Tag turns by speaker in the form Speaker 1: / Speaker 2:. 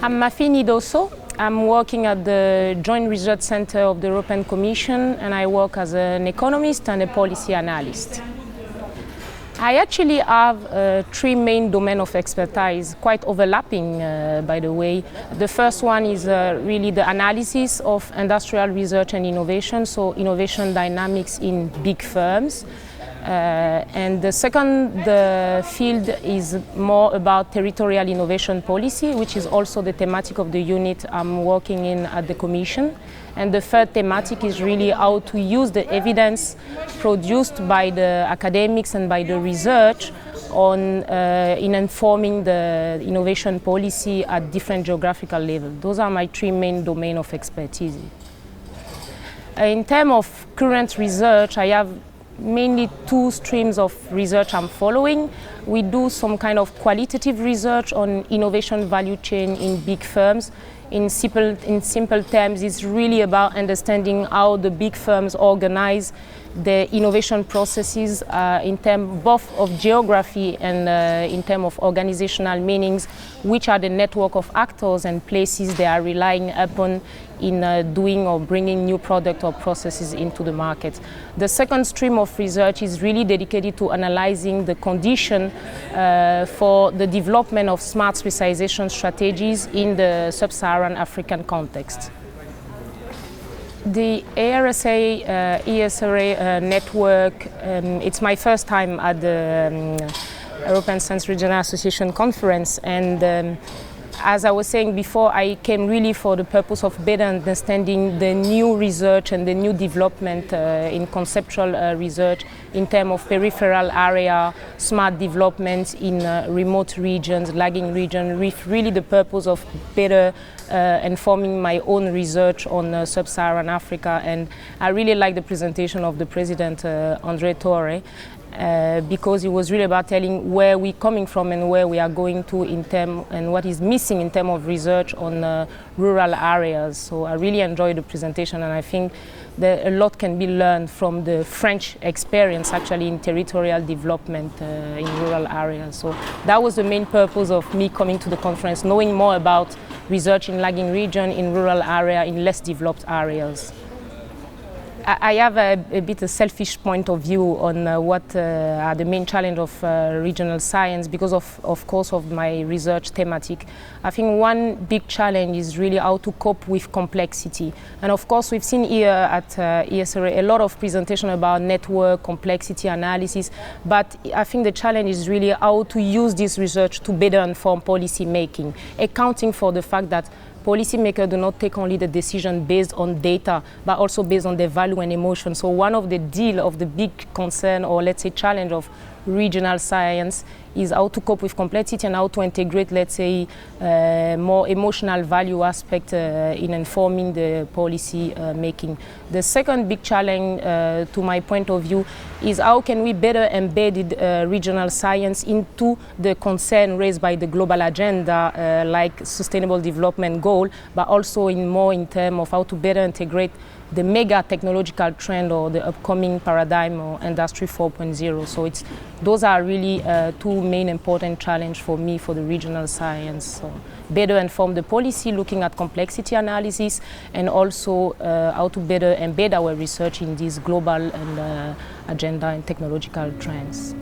Speaker 1: I'm Mafini Dosso. I'm working at the Joint Research Center of the European Commission, and I work as an economist and a policy analyst. I actually have three main domains of expertise, quite overlapping, by the way. The first one is really the analysis of industrial research and innovation, so innovation dynamics in big firms. And the second field is more about territorial innovation policy, which is also the thematic of the unit I'm working in at the Commission. And the third thematic is really how to use the evidence produced by the academics and by the research in informing the innovation policy at different geographical levels. Those are my three main domains of expertise. In terms of current research, I have mainly two streams of research I'm following. We do some kind of qualitative research on innovation value chain in big firms. In simple terms, it's really about understanding how the big firms organize the innovation processes in terms both of geography and in terms of organizational meanings, which are the network of actors and places they are relying upon in doing or bringing new product or processes into the market. The second stream of research is really dedicated to analyzing the condition for the development of smart specialization strategies in the sub-Saharan African context. The ERSA network, it's my first time at the European Science Regional Association conference, and as I was saying before, I came really for the purpose of better understanding the new research and the new development in conceptual research in terms of peripheral area, smart developments in remote regions, lagging regions, with really the purpose of better informing my own research on sub-Saharan Africa. And I really like the presentation of the President, André Torre, because it was really about telling where we're coming from and where we are going to in terms and what is missing in terms of research on rural areas. So I really enjoyed the presentation, and I think that a lot can be learned from the French experience actually in territorial development in rural areas. So that was the main purpose of me coming to the conference, knowing more about research in lagging region, in rural area, in less developed areas. I have a bit of selfish point of view on what are the main challenge of regional science because of course of my research thematic. I think one big challenge is really how to cope with complexity. And of course we've seen here at ESRA a lot of presentation about network complexity analysis, but I think the challenge is really how to use this research to better inform policy making, accounting for the fact that policymakers do not take only the decision based on data, but also based on their value and emotion. So one of the deal of the big concern, or let's say challenge of regional science, is how to cope with complexity and how to integrate, let's say, more emotional value aspect in informing the policy making. The second big challenge, to my point of view, is how can we better embed regional science into the concern raised by the global agenda, like sustainable development goal, but also in terms of how to better integrate the mega technological trend or the upcoming paradigm or Industry 4.0. So those are really two main important challenges for me for the regional science. So better inform the policy, looking at complexity analysis, and also how to better embed our research in these global and agenda and technological trends.